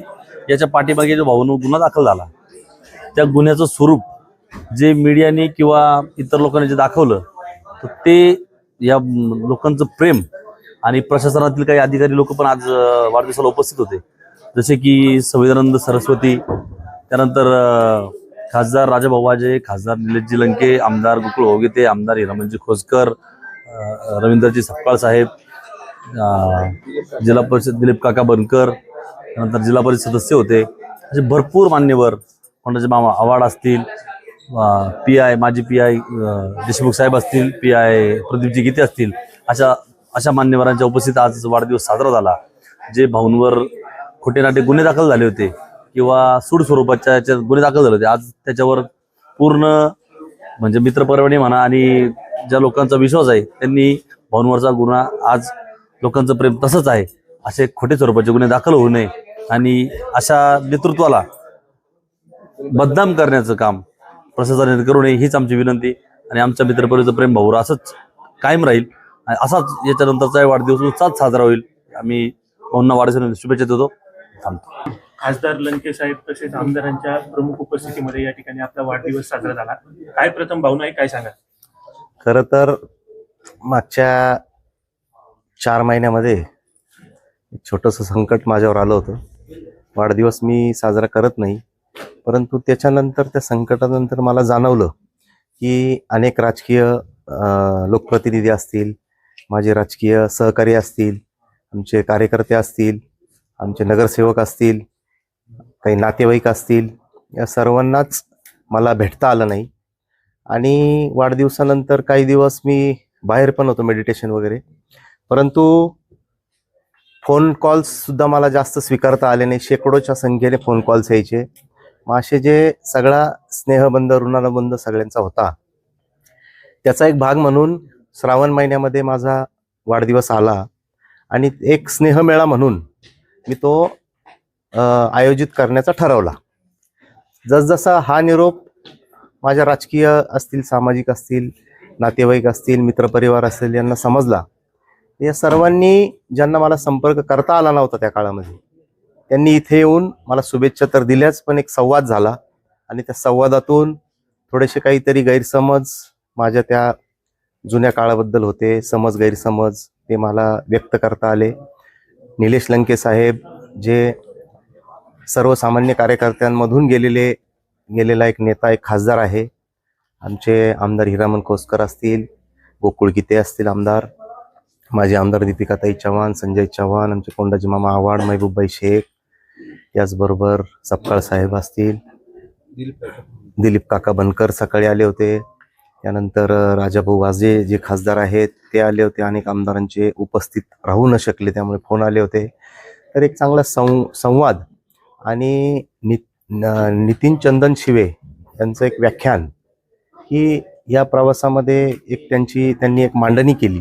याच्या पाठीमागे जो भाऊनं गुन्हा दाखल झाला, त्या गुन्ह्याचं स्वरूप जे मीडियाने किंवा इतर लोकांनी जे दाखवलं, तर ते या लोकांचं प्रेम आणि प्रशासनातील काही अधिकारी लोक पण आज वाढदिवसाला उपस्थित होते, जसे की संविधानानंद सरस्वती, त्यानंतर खासदार राजाभाऊ वाजे, खासदार निलेशजी लंके, आमदार गोकुळ होगेते, आमदार हिरामनजी खोसकर, रवींद्रजी सपकाळ साहेब, जिल्हा परिषद दिलीप काका बनकर, त्यानंतर जिल्हा परिषद सदस्य होते. असे भरपूर मान्यवर, कोणाचे मामा आव्हाड असतील, PI माजी PI देशमुख साहेब असतील, PI प्रदीपजी गीते असतील, अशा मान्यवरांच्या उपस्थित आज वाढदिवस साजरा झाला. जे भाऊंवर खोटे नाटे गुन्हे दाखल झाले होते किंवा सूड स्वरूपाच्या याच्यात गुन्हे दाखल झाले होते, आज त्याच्यावर पूर्ण म्हणजे मित्रपरिवार म्हणा आणि ज्या लोकांचा विश्वास आहे त्यांनी भाऊंवरचा गुन्हा, आज लोकांचं प्रेम तसंच आहे, असे खोटे स्वरूपाचे गुन्हे दाखल होऊ नये आणि अशा नेतृत्वाला बदनाम करण्याचं काम प्रशासनाने करू नये हीच आमची विनंती. आणि आमच्या मित्रपरिवाराचं प्रेम भाऊवर असंच कायम राहील आणि असाच याच्यानंतरचा वाढदिवस उत्साहात साजरा होईल. आम्ही भाऊंना वाढदिवसाच्या शुभेच्छा देतो. थांबतो. खासदार लंके साहेब तसेच आमदारांच्या प्रमुख उपस्थितीमध्ये या ठिकाणी आपला वाढदिवस साजरा झाला. काय प्रथम भावना आहे, काय सांगा? खरं तर मागच्या 4 महिन्यामध्ये एक छोटंसं संकट माझ्यावर आलं होतं. वाढदिवस मी साजरा करत नाही, परंतु त्याच्यानंतर त्या संकटानंतर मला जाणवलं की अनेक राजकीय लोकप्रतिनिधी असतील, माझे राजकीय सहकारी असतील, आमचे कार्यकर्ते असतील, आमचे नगरसेवक असतील, काही नातेवाईक असतील, या सर्वांनाच मला भेटता आलं नाही. आणि वाढदिवसानंतर काही दिवस मी बाहेर पण होतो मेडिटेशन वगैरे, परंतु फोन कॉल्ससुद्धा मला जास्त स्वीकारता आले नाही. शेकडोच्या संख्येने फोन कॉल्स यायचे. मग असे जे सगळा स्नेहबंध ऋणानुबंध सगळ्यांचा होता, त्याचा एक भाग म्हणून श्रावण महिन्यामध्ये माझा वाढदिवस आला आणि एक स्नेहमेळा म्हणून मी तो आयोजित करण्याचा ठरवला. जसजसा हा निरोप माझ्या राजकीय असतील, सामाजिक असतील, नातेवाईक असतील, मित्रपरिवार असतील यांना समजला, या सर्वांनी ज्यांना मला संपर्क करता आला नव्हता त्या काळामध्ये, त्यांनी इथे येऊन मला शुभेच्छा तर दिल्याच, पण एक संवाद झाला आणि त्या संवादातून थोडेसे काहीतरी गैरसमज माझ्या त्या जुन्या काळाबद्दल होते, समज गैरसमज, ते मला व्यक्त करता आले. निलेश लंके साहेब जे सर्वसामान्य कार्यकर्त्यांमधून गेलेला एक नेता, एक खासदार आहे. आमचे आमदार हिरामन खोसकर असतील, गोकुळ गीते असतील आमदार, माझे आमदार दीपिकाताई चव्हाण, संजय चव्हाण, आमचे कोंडाजी मामा आव्हाड, महबूबबाई शेख, याचबरोबर सपकाळ साहेब असतील, दिलीप काका बनकर सकाळी आले होते. त्यानंतर राजाभाऊ वाजे जे खासदार आहेत ते आले होते. अनेक आमदारांचे उपस्थित राहू न शकले त्यामुळे फोन आले होते. तर एक चांगला संवाद आणि नितीन चंदन शिवे यांचं एक व्याख्यान, ही या प्रवासामध्ये एक त्यांनी एक मांडणी केली.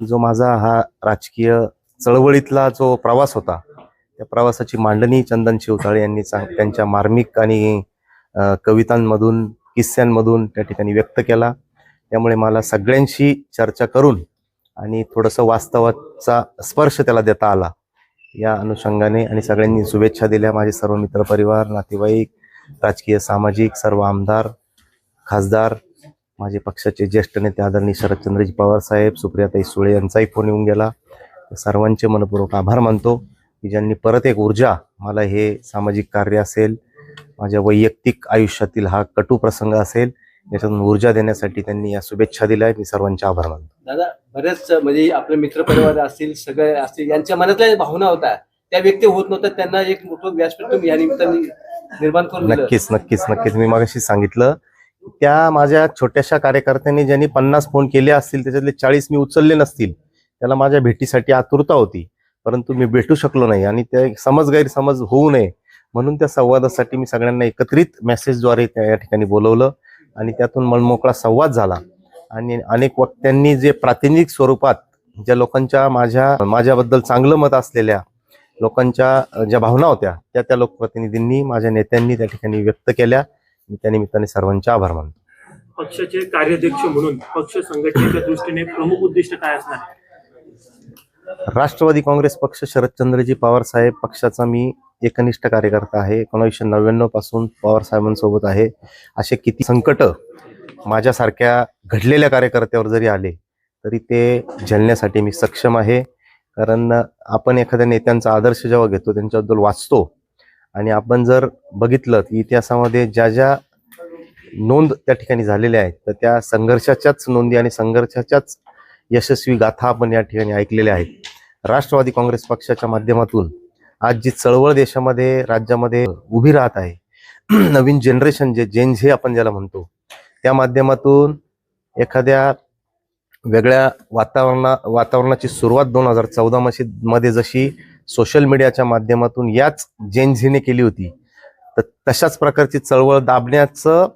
जो माझा हा राजकीय चळवळीतला जो प्रवास होता, त्या प्रवासाची मांडणी चंदन शिवताळे यांनी त्यांच्या मार्मिक आणि कवितांमधून, किस्स्यांमधून त्या ठिकाणी व्यक्त केला. त्यामुळे मला सगळ्यांशी चर्चा करून आणि थोडंसं वास्तवाचा स्पर्श त्याला देता आला. या अनुषंगाने आणि सगळ्यांनी शुभेच्छा दिल्या. माझे सर्व मित्रपरिवार, नातेवाईक, राजकीय सामाजिक सर्व आमदार, खासदार, माझे पक्षाचे ज्येष्ठ नेते आदरणीय शरदचंद्रजी पवार साहेब, सुप्रियाताई सुळे यांचाही फोन येऊन गेला. सर्वांचे मनपूर्वक आभार मानतो की ज्यांनी परत एक ऊर्जा मला, हे सामाजिक कार्य असेल, माझ्या वैयक्तिक आयुष्यातील हा कटू प्रसंग असेल, याच्यातून ऊर्जा देण्यासाठी त्यांनी या शुभेच्छा दिल्या. मी सर्वांचे आभार मानतो. दादा, बरेच म्हणजे आपले मित्रपरिवार असतील, सगळे असतील, यांच्या मनातल्या भावना होत्या त्या व्यक्त होत नव्हत्या, त्यांना एक मोठं व्यासपीठ तुम्ही या निमित्ताने निर्माण करून दिलं. नक्कीच मी मगाशी सांगितलं, त्या माझ्या छोट्याशा कार्यकर्त्यांनी ज्यांनी 50 फोन केले असतील, त्याच्यातले 40 मी उचलले नसतील. त्याला माझ्या भेटीसाठी आतुरता होती, परंतु मी भेटू शकलो नाही आणि त्या गैरसमज होऊ नये म्हणून त्या संवादासाठी मी सगळ्यांना एकत्रित मेसेजद्वारे त्या ठिकाणी बोलवलं. आणि त्यातून मनमोकळा संवाद झाला आणि अनेक वक्त्यांनी जे प्रातिनिधिक स्वरूपात ज्या लोकांच्या माझ्याबद्दल चांगलं मत असलेल्या लोकांच्या ज्या भावना होत्या त्या लोकप्रतिनिधींनी माझ्या नेत्यांनी त्या ठिकाणी व्यक्त केल्या. मी त्या निमित्ताने सर्वांचे आभार मानतो. पक्षाचे कार्याध्यक्ष म्हणून पक्ष संघटनेच्या दृष्टीने प्रमुख उद्दिष्ट काय असणार? राष्ट्रवादी काँग्रेस पक्ष शरदचंद्रजी पवार साहेब पक्षाचा मी एकनिष्ठ कार्यकर्ता आहे. 1999 पासून पवार साहेबांसोबत आहे. असे किती संकट माझ्यासारख्या घडलेल्या कार्यकर्त्यावर जरी आले तरी ते झेलण्यासाठी मी सक्षम आहे. कारण आपण एखाद्या नेत्यांचा आदर्श जेव्हा घेतो त्यांच्याबद्दल वाचतो आणि आपण जर बघितलं की इतिहासामध्ये ज्या ज्या नोंद त्या ठिकाणी झालेल्या आहेत तर त्या संघर्षाच्याच नोंदी आणि संघर्षाच्याच यशस्वी गाथा आपण या ठिकाणी ऐकलेल्या आहेत. राष्ट्रवादी काँग्रेस पक्षाच्या माध्यमातून आज जी चळवळ देशामध्ये राज्यामध्ये उभी राहत आहे, नवीन जनरेशन जे जेन झे आपण ज्याला म्हणतो, त्या माध्यमातून एखाद्या वेगळ्या वातावरणाची सुरुवात 2014 मध्ये जशी सोशल मीडियाच्या माध्यमातून याच जेन झीने केली होती, तर तशाच प्रकारची चळवळ दाबण्याचं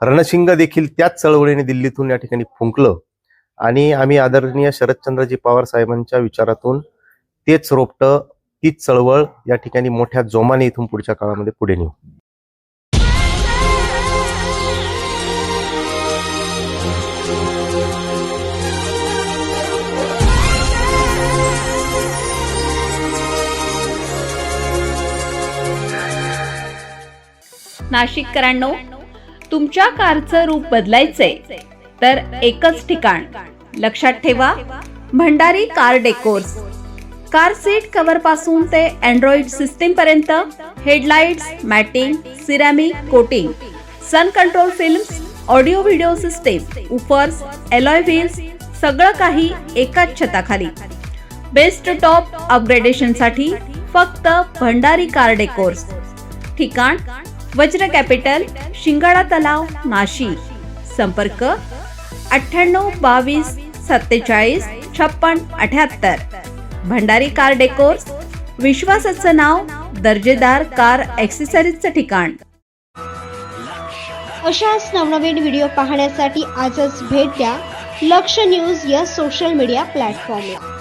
रणशिंग देखील त्याच चळवळीने दिल्लीतून या ठिकाणी फुंकलं आणि आम्ही आदरणीय शरदचंद्रजी पवार साहेबांच्या विचारातून तेच रोपटं, तीच चळवळ या ठिकाणी मोठ्या जोमाने इथून पुढच्या काळामध्ये पुढे नेऊ. नाशिककरांनो, तुमच्या कारचं रूप बदलायचंय तर एकच ठिकाण लक्षात ठेवा, Bhandari car decors. Car seat cover पासून ते अँड्रॉइड सिस्टीम पर्यंत, headlights, matting, ceramic coating, sun control films, audio video system, woofers, alloy wheels, सगळं काही एकाच छताखाली. बेस्ट टॉप अपग्रेडेशनसाठी फक्त भंडारी कार डेकोर्स. ठिकाण वज्र कॅपिटल, शिंगाडा तलाव, नाशिक. संपर्क 98 22 47 56 78. भंडारी कार डेकोर्स, विश्वासाचं नाव, दर्जेदार कार ॲक्सेसरीजचं ठिकाण. अशाच नवनवीन व्हिडिओ पाहण्यासाठी आजच भेट द्या लक्ष न्यूज या सोशल मीडिया प्लॅटफॉर्मला.